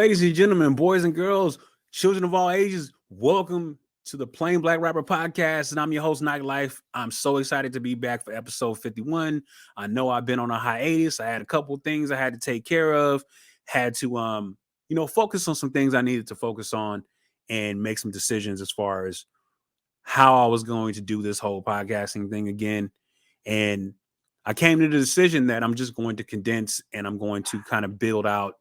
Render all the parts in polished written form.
Ladies and gentlemen, boys and girls, children of all ages, welcome to the Plain Black Rapper Podcast. And I'm your host, Nytelife. I'm so excited to be back for episode 51. I know I've been on a hiatus. I had a couple of things I had to take care of, had to focus on some things I needed to focus on and make some decisions as far as how I was going to do this whole podcasting thing again. And I came to the decision that I'm just going to condense and I'm going to kind of build out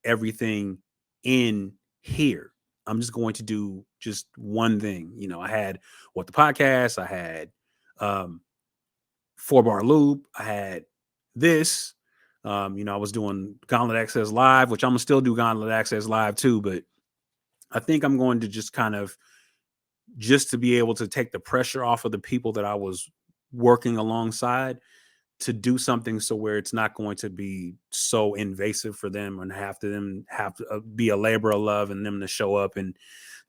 everything in here. I'm just going to do just one thing. I had the podcast, I had 4 Bar Loop, I had this. I was doing Gauntlet Access Live, which I'm gonna still do Gauntlet Access Live too, but I think I'm going to just kind of just to be able to take the pressure off of the people that I was working alongside to do something so where it's not going to be so invasive for them and have to be a labor of love and them to show up and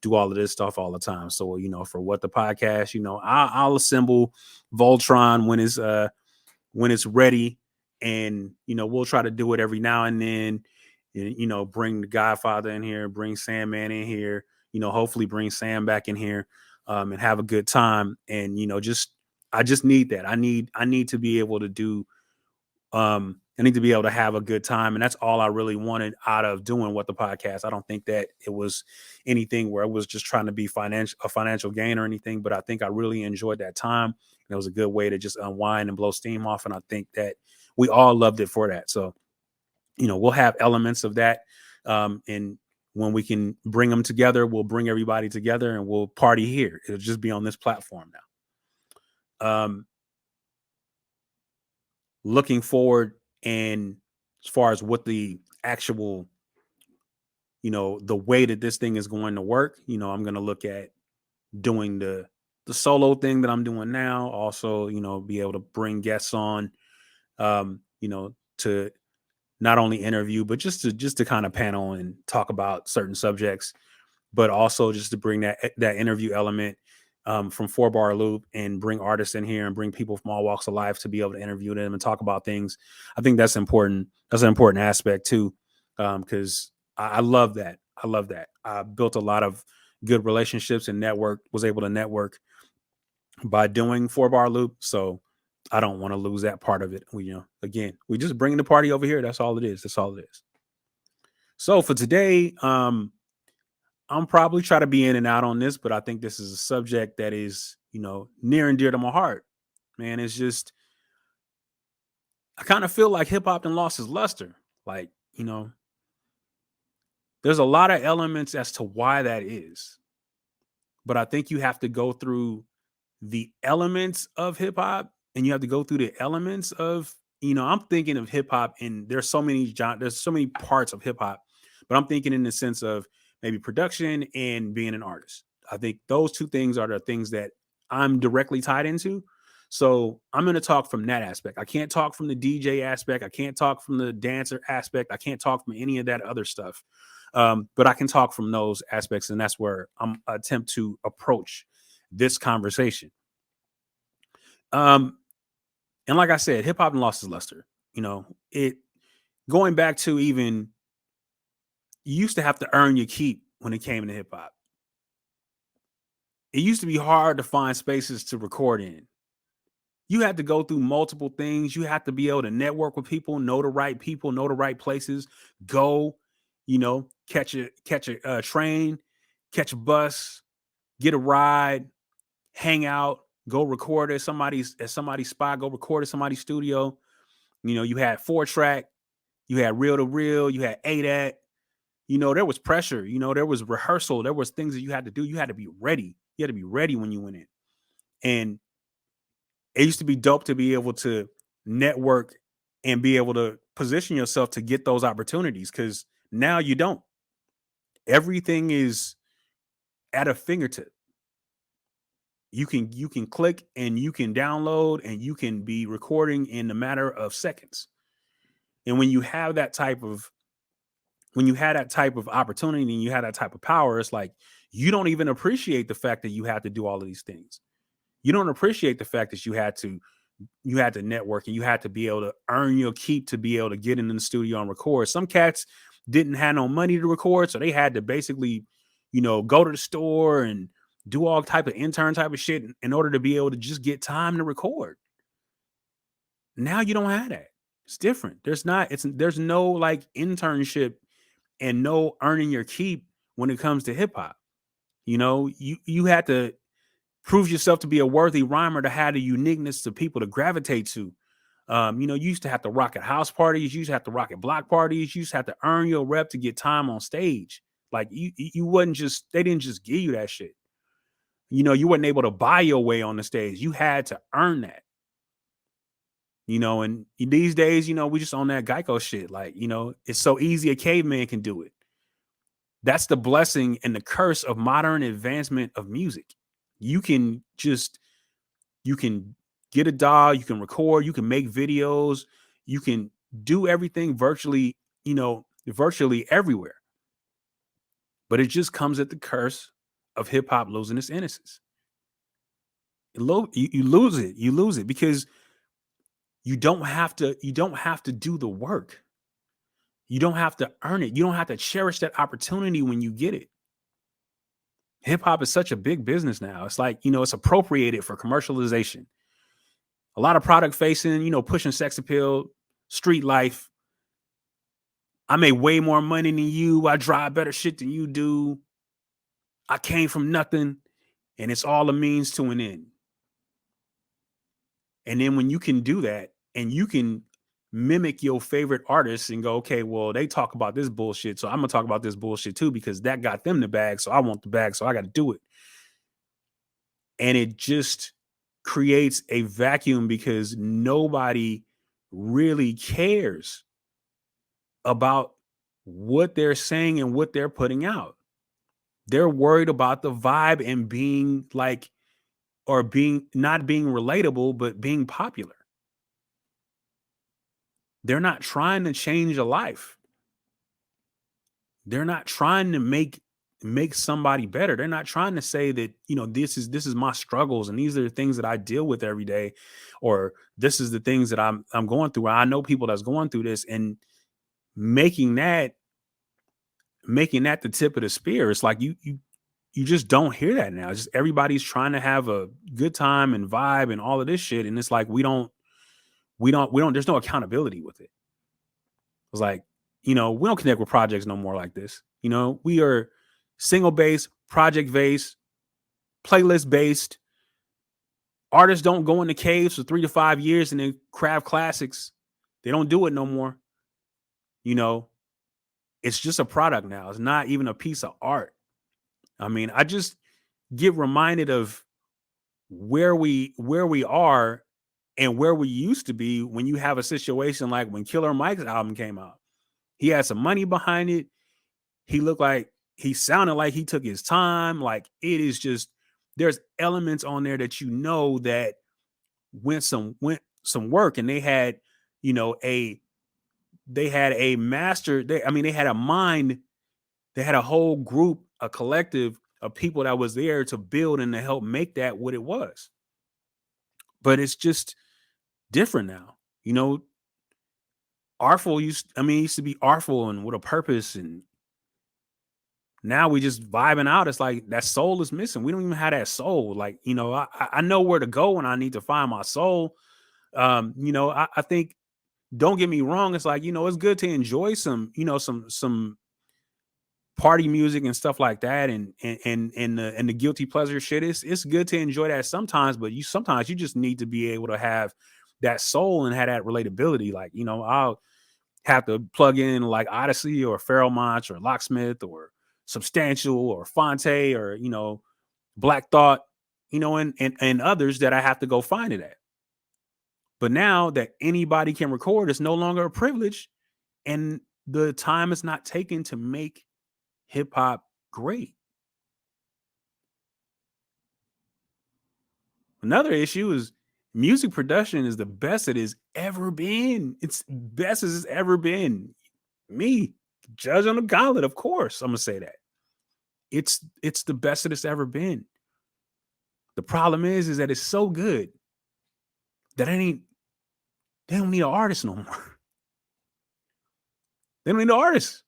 do all of this stuff all the time. So, for what the podcast, I'll assemble Voltron when it's ready, and, we'll try to do it every now and then, and, bring the Godfather in here, bring Sandman in here, hopefully bring Sam back in here, and have a good time. And, I just need that. I need to be able to do, I need to be able to have a good time. And that's all I really wanted out of doing What the Podcast. I don't think that it was anything where it was just trying to be a financial gain or anything, but I think I really enjoyed that time. And it was a good way to just unwind and blow steam off. And I think that we all loved it for that. So, we'll have elements of that. And when we can bring them together, we'll bring everybody together and we'll party here. It'll just be on this platform now. Looking forward, and as far as what the actual, the way that this thing is going to work, I'm going to look at doing the solo thing that I'm doing now. Also, be able to bring guests on, to not only interview, but just to kind of panel and talk about certain subjects, but also just to bring that interview element from 4 Bar Loop and bring artists in here and bring people from all walks of life to be able to interview them and talk about things. I think that's important. That's an important aspect too, because I love that. I love that. I built a lot of good relationships and was able to network by doing 4 Bar Loop. So I don't want to lose that part of it. We just bring the party over here. That's all it is. That's all it is. So for today, I'm probably try to be in and out on this, but I think this is a subject that is, near and dear to my heart, man. It's just, I kind of feel like hip hop done lost its luster. Like, there's a lot of elements as to why that is, but I think you have to go through the elements of hip hop and you have to go through the elements of, I'm thinking of hip hop and there's so many parts of hip hop, but I'm thinking in the sense of maybe production and being an artist. I think those two things are the things that I'm directly tied into. So I'm going to talk from that aspect. I can't talk from the DJ aspect. I can't talk from the dancer aspect. I can't talk from any of that other stuff. But I can talk from those aspects. And that's where I'm attempt to approach this conversation. And like I said, hip hop lost its luster. It going back to even you used to have to earn your keep when it came to hip hop. It used to be hard to find spaces to record in. You had to go through multiple things. You had to be able to network with people, know the right people, know the right places, go, catch a train, catch a bus, get a ride, hang out, go record at somebody's spot, go record at somebody's studio. You had 4-track, you had reel to reel, you had ADAT. There was pressure, there was rehearsal, there was things that you had to do. You had to be ready. You had to be ready when you went in. And it used to be dope to be able to network and be able to position yourself to get those opportunities, because now you don't. Everything is at a fingertip. You can click and you can download and you can be recording in a matter of seconds. And when you have that type of opportunity and you have that type of power, it's like you don't even appreciate the fact that you had to do all of these things. You don't appreciate the fact that you had to network and you had to be able to earn your keep to be able to get in the studio and record. Some cats, didn't have no money to record, so they had to basically, go to the store and do all type of intern type of shit in order to be able to just get time to record. Now you don't have that. It's different. There's no like internship and no earning your keep when it comes to hip hop. You had to prove yourself to be a worthy rhymer to have the uniqueness to people to gravitate to. You used to have to rock at house parties, you used to have to rock at block parties, you used to have to earn your rep to get time on stage. Like you wasn't just they didn't just give you that shit. You wasn't able to buy your way on the stage. You had to earn that. And these days, we just on that Geico shit. Like, it's so easy a caveman can do it. That's the blessing and the curse of modern advancement of music. You can get a DAW, you can record, you can make videos, you can do everything virtually everywhere. But it just comes at the curse of hip hop losing its innocence. You lose it because you don't have to do the work. You don't have to earn it. You don't have to cherish that opportunity when you get it. Hip hop is such a big business now. It's like, it's appropriated for commercialization. A lot of product facing, pushing sex appeal, street life. I make way more money than you. I drive better shit than you do. I came from nothing, and it's all a means to an end. And then when you can do that and you can mimic your favorite artists and go, okay, well, they talk about this bullshit, so I'm gonna talk about this bullshit too because that got them the bag, so I want the bag, so I got to do it. And it just creates a vacuum because nobody really cares about what they're saying and what they're putting out. They're worried about the vibe and being like, or being not being relatable, but being popular. They're not trying to change a life. They're not trying to make somebody better. They're not trying to say that, this is my struggles and these are the things that I deal with every day, or this is the things that I'm going through. I know people that's going through this, and making that the tip of the spear. It's like you just don't hear that now. It's just everybody's trying to have a good time and vibe and all of this shit. And it's like there's no accountability with it. It's like, we don't connect with projects no more like this. We are single based, project based, playlist based. Artists don't go in the caves for 3 to 5 years and then craft classics. They don't do it no more. It's just a product now. It's not even a piece of art. I mean, I just get reminded of where we are and where we used to be when you have a situation like when Killer Mike's album came out. He had some money behind it. He sounded like he took his time. Like, it is just, there's elements on there that that went some work, and they had, a master. They had a mind. They had a whole group, a collective of people that was there to build and to help make that what it was. But it's just different now. Artful used to be artful and with a purpose, and now we just vibing out. It's like that soul is missing. We don't even have that soul. Like, I know where to go when I need to find my soul. I think, don't get me wrong, it's like, it's good to enjoy some party music and stuff like that, and the guilty pleasure shit. It's good to enjoy that sometimes, but sometimes you just need to be able to have that soul and have that relatability. Like, I'll have to plug in like Odyssey or Pharoah Monch or Locksmith or Substantial or Fonte or Black Thought, and others that I have to go find it at. But now that anybody can record, it's no longer a privilege, and the time is not taken to make hip hop great. Another issue is music production is the best it has ever been. It's best as it's ever been. Me, judge on the gauntlet, of course, I'm gonna say that. It's the best that it's ever been. The problem is that it's so good that they don't need an artist no more. They don't need an artist.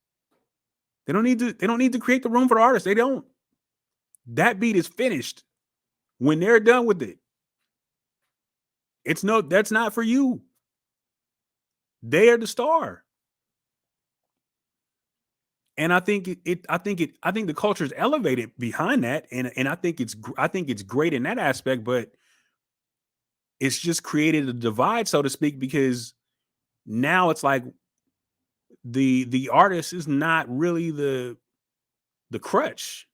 They don't need to create the room for the artist. They don't. That beat is finished. When they're done with it, that's not for you. They are the star. And I think I think the culture is elevated behind that, and I think it's great in that aspect, but it's just created a divide, so to speak, because now it's like the artist is not really the crutch.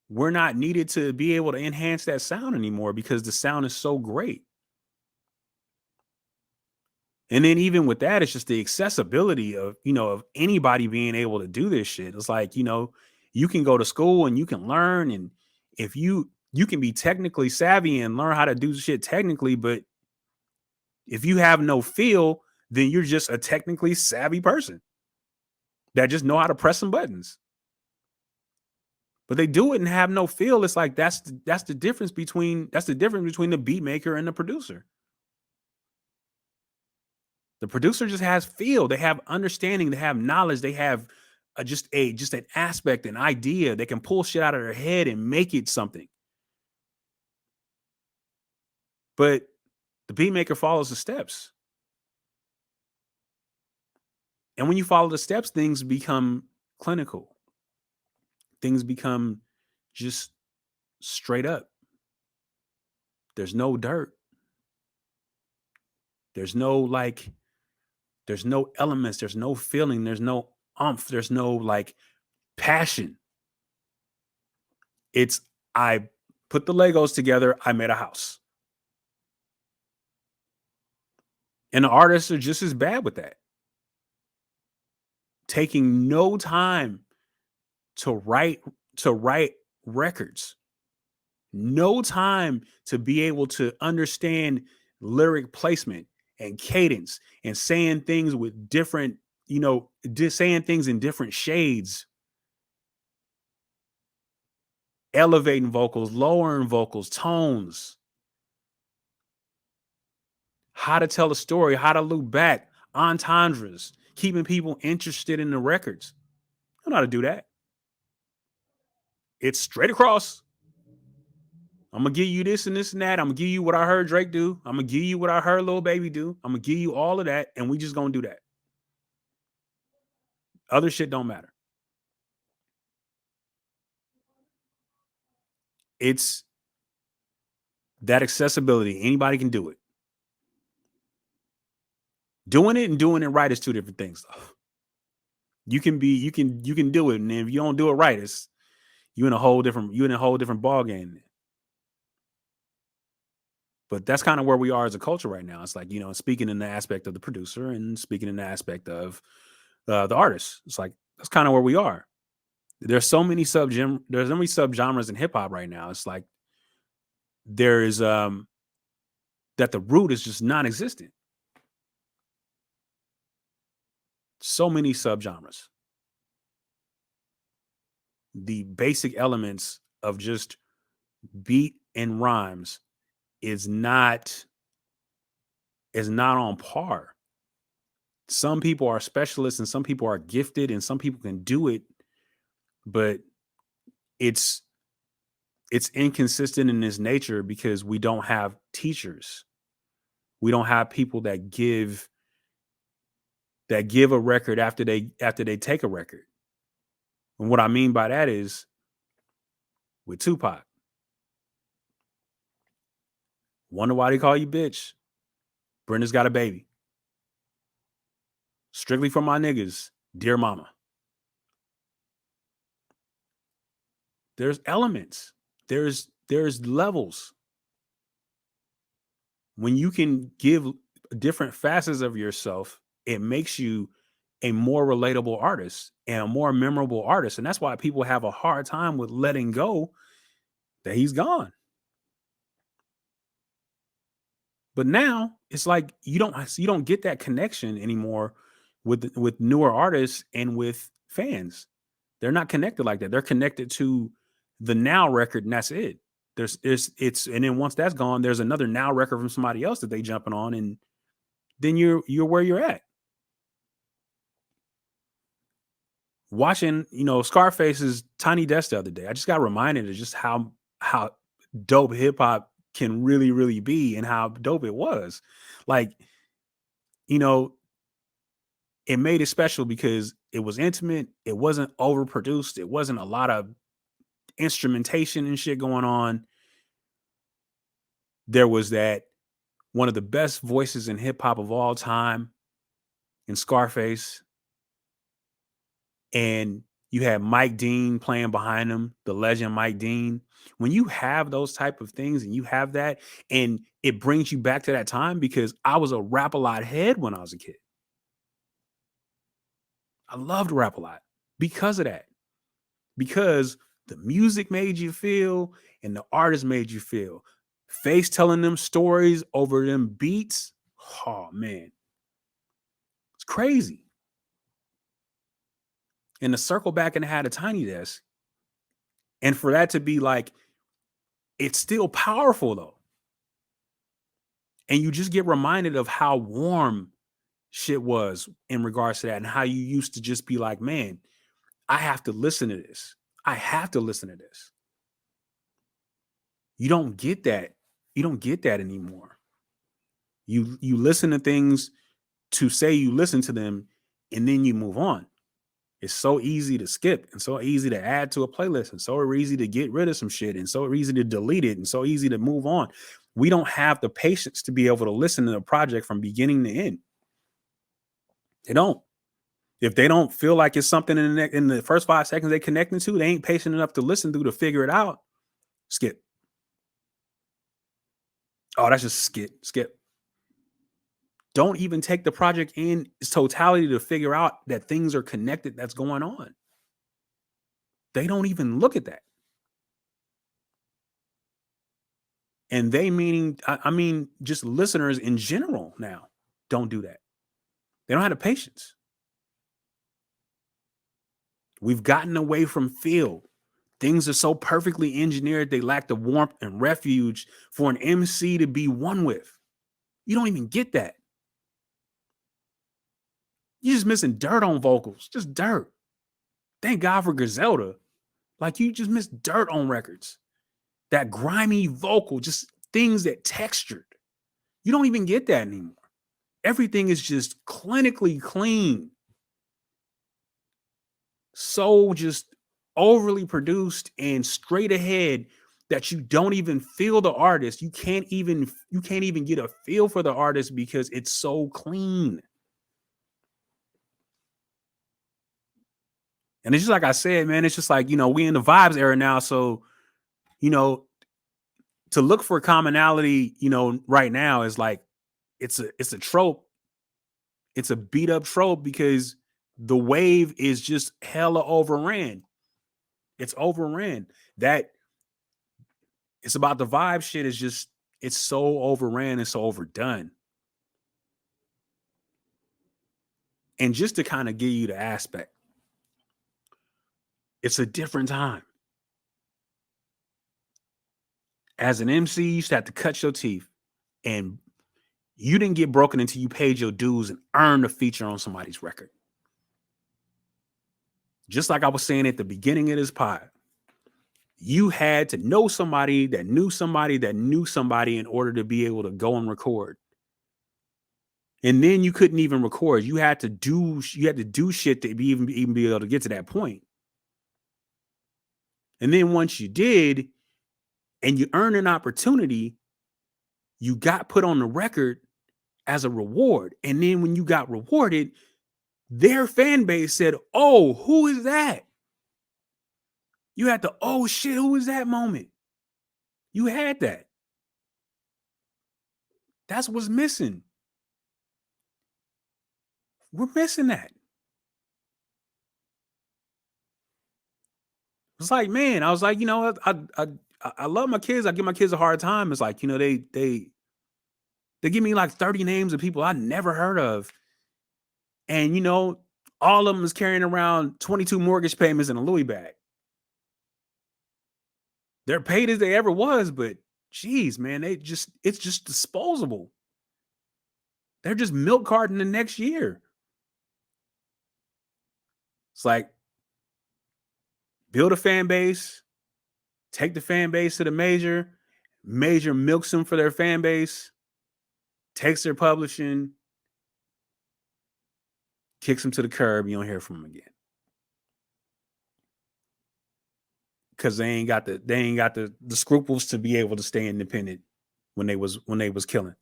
We're not needed to be able to enhance that sound anymore because the sound is so great. And then even with that, it's just the accessibility of, of anybody being able to do this shit. It's like, you can go to school and you can learn. And if you can be technically savvy and learn how to do shit technically, but if you have no feel, then you're just a technically savvy person that just know how to press some buttons. But they do it and have no feel. It's like that's the difference between the beat maker and the producer. The producer just has feel. They have understanding. They have knowledge. They have just an aspect, an idea. They can pull shit out of their head and make it something. But the beat maker follows the steps, and when you follow the steps, things become clinical. Things become just straight up. There's no dirt. There's no There's no elements. There's no feeling. There's no umph. There's no passion. It's I put the Legos together. I made a house. And the artists are just as bad with that. Taking no time to write records. No time to be able to understand lyric placement and cadence and saying things with different, just saying things in different shades, elevating vocals, lowering vocals, tones, how to tell a story, how to loop back, entendres, keeping people interested in the records. I know how to do that. It's straight across. I'm gonna give you this and this and that. I'm gonna give you what I heard Drake do. I'm gonna give you what I heard Lil Baby do. I'm gonna give you all of that, and we just gonna do that. Other shit don't matter. It's that accessibility. Anybody can do it. Doing it and doing it right is two different things. You can do it, and if you don't do it right, it's you in a whole different ball game. But that's kind of where we are as a culture right now. It's like, speaking in the aspect of the producer and speaking in the aspect of the artist. It's like that's kind of where we are. There's so many subgenres in hip hop right now. It's like there is that the root is just non-existent. So many subgenres. The basic elements of just beat and rhymes is not on par. Some people are specialists and some people are gifted and some people can do it, but it's inconsistent in its nature because we don't have teachers. We don't have people that give a record after they take a record. And what I mean by that is with Tupac. Wonder why they call you bitch. Brenda's got a baby. Strictly for my niggas, dear mama. There's elements. There's levels. When you can give different facets of yourself, it makes you a more relatable artist and a more memorable artist. And that's why people have a hard time with letting go that he's gone. But now it's like you don't get that connection anymore with newer artists and with fans. They're not connected like that. They're connected to the now record and that's it. And then once that's gone, there's another now record from somebody else that they jumping on, and then you're where you're at. watching, Scarface's Tiny Desk the other day, I just got reminded of just how dope hip hop can really, really be and how dope it was. Like, you know, it made it special because it was intimate, it wasn't overproduced, it wasn't a lot of instrumentation and shit going on. There was that one of the best voices in hip hop of all time in Scarface, and you had Mike Dean playing behind him, the legend Mike Dean. When you have those type of things and you have that, and it brings you back to that time, because I was a Rap a Lot head when I was a kid. I loved Rap a Lot because of that. Because the music made you feel and the artist made you feel. Face telling them stories over them beats. Oh man, it's crazy. And to circle back and had a Tiny Desk, and for that to be like, it's still powerful though. And you just get reminded of how warm shit was in regards to that, and how you used to just be like, man, I have to listen to this. I have to listen to this. You don't get that. You don't get that anymore. You listen to things to say you listen to them, and then you move on. It's so easy to skip and so easy to add to a playlist and so easy to get rid of some shit and so easy to delete it and so easy to move on. We don't have the patience to be able to listen to a project from beginning to end. They don't. If they don't feel like it's something in the first 5 seconds they connecting to, they ain't patient enough to listen through to figure it out. Skip. Oh, that's just skip. Don't even take the project in its totality to figure out that things are connected that's going on. They don't even look at that. And they meaning, I mean, just listeners in general now don't do that. They don't have the patience. We've gotten away from feel. Things are so perfectly engineered, they lack the warmth and refuge for an MC to be one with. You don't even get that. You're just missing dirt on vocals, just dirt. Thank God for Griselda. Like, you just miss dirt on records. That grimy vocal, just things that textured. You don't even get that anymore. Everything is just clinically clean. So just overly produced and straight ahead that you don't even feel the artist. You can't even get a feel for the artist because it's so clean. And it's just like I said, man, it's just like, we in the vibes era now. So, you know, to look for commonality, right now is like, it's a trope. It's a beat up trope because the wave is just hella overran. It's overran. That it's about the vibe shit is just, it's so overran and so overdone. And just to kind of give you the aspect, it's a different time. As an MC, you used to have to cut your teeth, and you didn't get broken until you paid your dues and earned a feature on somebody's record. Just like I was saying at the beginning of this pod, you had to know somebody that knew somebody that knew somebody in order to be able to go and record. And then you couldn't even record. You had to do shit to even be able to get to that point. And then once you did, and you earned an opportunity, you got put on the record as a reward. And then when you got rewarded, their fan base said, "Oh, who is that?" You had the, "Oh shit, who is that" moment. You had that. That's what's missing. We're missing that. It's like, man, I was like, I love my kids. I give my kids a hard time. It's like, they give me like 30 names of people I never heard of. And all of them is carrying around 22 mortgage payments in a Louis bag. They're paid as they ever was, but geez, man, it's just disposable. They're just milk carton the next year. It's like, build a fan base, take the fan base to the major milks them for their fan base, takes their publishing, kicks them to the curb. You don't hear from them again because they ain't got the scruples to be able to stay independent when they was killing.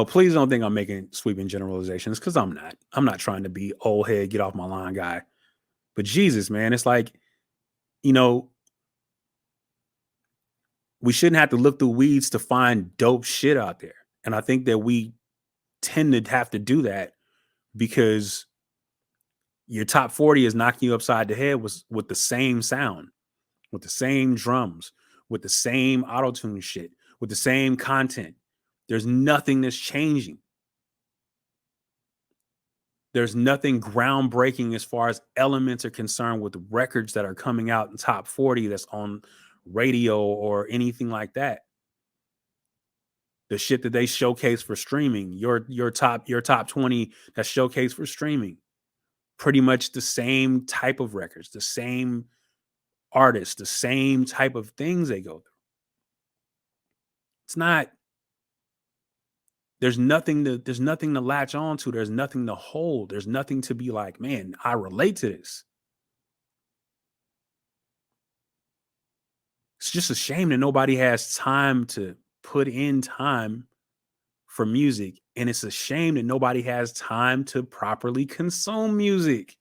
Please don't think I'm making sweeping generalizations because I'm not. I'm not trying to be old head, get off my line guy. But Jesus, man, it's like, you know, we shouldn't have to look through weeds to find dope shit out there. And I think that we tend to have to do that because your top 40 is knocking you upside the head with the same sound, with the same drums, with the same auto-tune shit, with the same content. There's nothing that's changing. There's nothing groundbreaking as far as elements are concerned with records that are coming out in top 40 that's on radio or anything like that. The shit that they showcase for streaming, your top 20 that's showcased for streaming, pretty much the same type of records, the same artists, the same type of things they go through. It's not there's nothing to latch on to. There's nothing to hold. There's nothing to be like, man, I relate to this. It's just a shame that nobody has time to put in time for music. And it's a shame that nobody has time to properly consume music.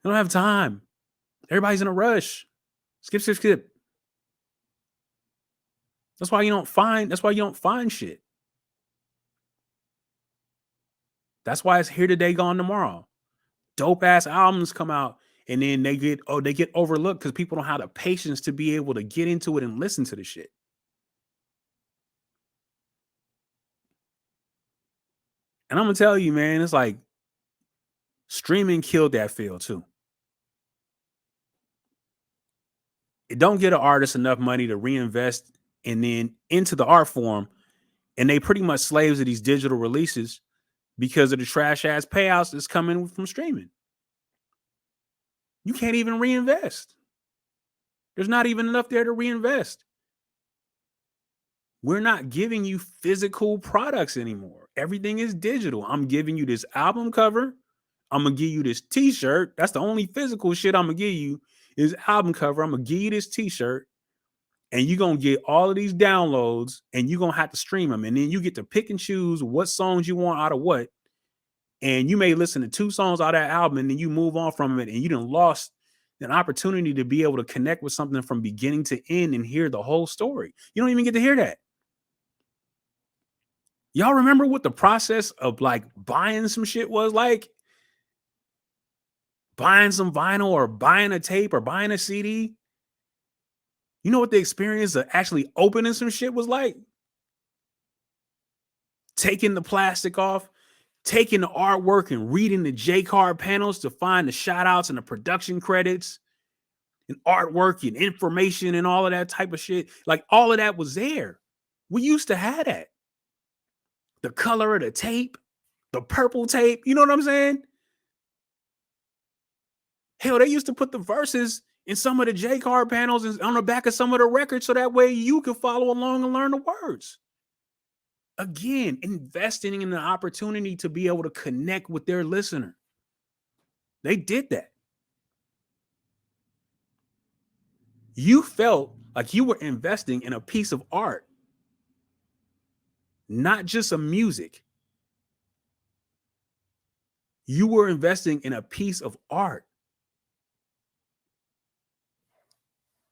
They don't have time. Everybody's in a rush. Skip, skip, skip. That's why you don't find shit. That's why it's here today, gone tomorrow. Dope ass albums come out and then they get overlooked because people don't have the patience to be able to get into it and listen to the shit. And I'm gonna tell you, man, it's like streaming killed that field too. It don't get an artist enough money to reinvest and then into the art form, and they pretty much slaves of these digital releases because of the trash ass payouts that's coming from streaming. You can't even reinvest. There's not even enough there to reinvest. We're not giving you physical products anymore. Everything is digital. I'm giving you this album cover. I'm going to give you this t-shirt. That's the only physical shit I'm going to give you is album cover. I'm going to give you this t-shirt and you're going to get all of these downloads and you're going to have to stream them. And then you get to pick and choose what songs you want out of what. And you may listen to 2 songs out of that album and then you move on from it and you done lost an opportunity to be able to connect with something from beginning to end and hear the whole story. You don't even get to hear that. Y'all remember what the process of like buying some shit was like? Buying some vinyl or buying a tape or buying a CD? You know what the experience of actually opening some shit was like? Taking the plastic off, taking the artwork and reading the J card panels to find the shout outs and the production credits and artwork and information and all of that type of shit. Like all of that was there. We used to have that. The color of the tape, the purple tape. You know what I'm saying? Hell, they used to put the verses in some of the J card panels and on the back of some of the records so that way you could follow along and learn the words. Again, investing in the opportunity to be able to connect with their listener. They did that. You felt like you were investing in a piece of art, not just a music. You were investing in a piece of art.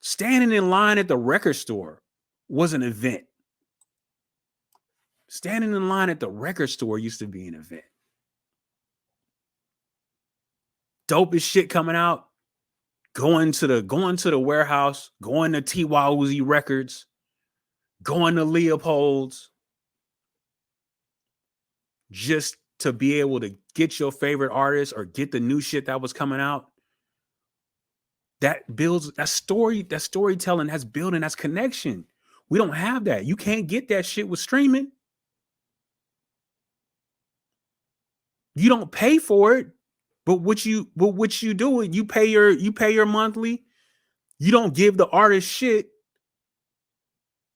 Standing in line at the record store was an event. Standing in line at the record store used to be an event. Dopest shit coming out. Going to the warehouse, going to T.Y. Uzi Records, going to Leopold's, just to be able to get your favorite artist or get the new shit that was coming out. That builds that storytelling, that's building, that's connection. We don't have that. You can't get that shit with streaming. You don't pay for it, but what you do, you pay your monthly. You don't give the artist shit,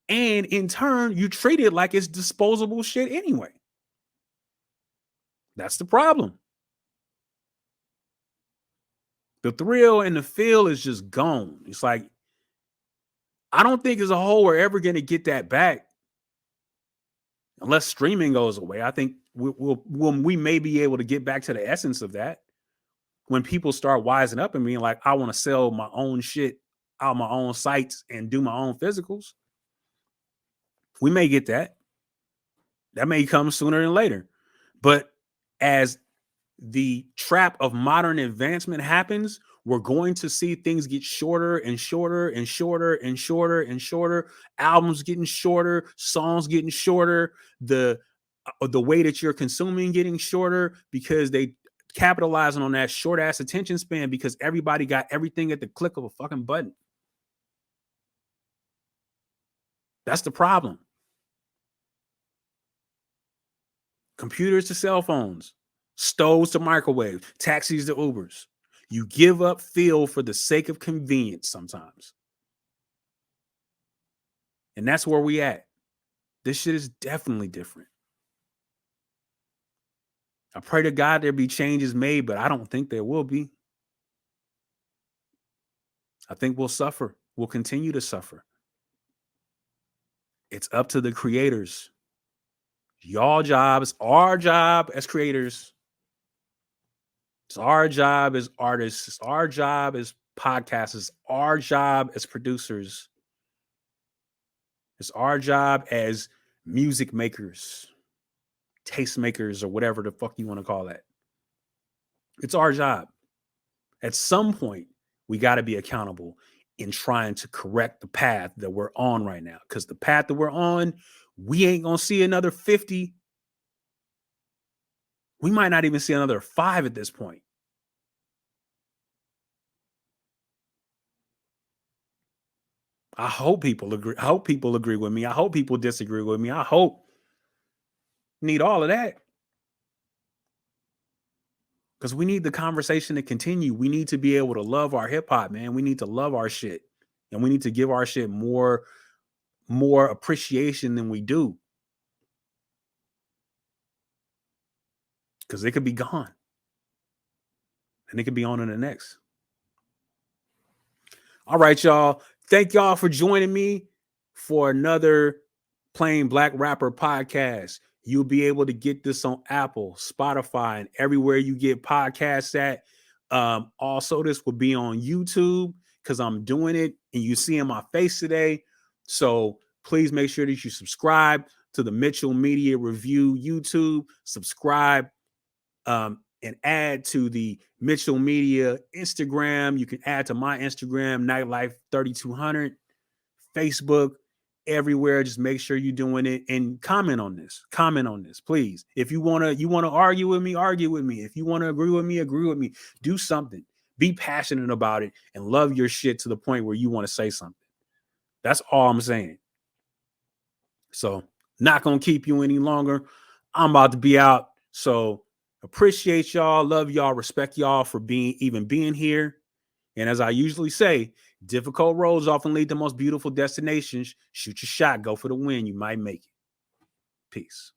and in turn, you treat it like it's disposable shit anyway. That's the problem. The thrill and the feel is just gone. It's like, I don't think as a whole we're ever going to get that back unless streaming goes away. I think we may be able to get back to the essence of that when people start wising up and being like, I want to sell my own shit out my own sites and do my own physicals. We may get that. That may come sooner than later. But as the trap of modern advancement happens, we're going to see things get shorter and shorter and shorter and shorter and shorter. Albums getting shorter, songs getting shorter, the way that you're consuming getting shorter because they capitalizing on that short ass attention span because everybody got everything at the click of a fucking button. That's the problem. Computers to cell phones, stoves to microwave, taxis to Ubers. You give up feel for the sake of convenience sometimes. And that's where we at. This shit is definitely different. I pray to God there be changes made, but I don't think there will be. I think we'll suffer. We'll continue to suffer. It's up to the creators. Y'all jobs, our job as creators. It's our job as artists. It's our job as podcasters. Our job as producers. It's our job as music makers, tastemakers, or whatever the fuck you want to call that. It's our job. At some point, we got to be accountable in trying to correct the path that we're on right now. Because the path that we're on, we ain't going to see another 50. We might not even see another 5 at this point. I hope people agree. I hope people agree with me. I hope people disagree with me. I hope. Need all of that. Because we need the conversation to continue. We need to be able to love our hip hop, man. We need to love our shit. And we need to give our shit more appreciation than we do. Because it could be gone. And it could be on to the next. All right, y'all. Thank y'all for joining me for another Plain Black Rapper podcast. You'll be able to get this on Apple, Spotify, and everywhere you get podcasts at. Also, this will be on YouTube because I'm doing it and you see in my face today. So please make sure that you subscribe to the Mitchell Media Review YouTube. Subscribe and add to the Mitchell Media Instagram. You can add to my Instagram, Nytelife 3200, Facebook, everywhere. Just make sure you're doing it and comment on this. Comment on this, please. If you wanna argue with me, argue with me. If you want to agree with me, agree with me. Do something. Be passionate about it and love your shit to the point where you want to say something. That's all I'm saying. So, not gonna keep you any longer. I'm about to be out. So appreciate y'all, love y'all, respect y'all for being here. And as I usually say, difficult roads often lead to most beautiful destinations. Shoot your shot, go for the win. You might make it. Peace.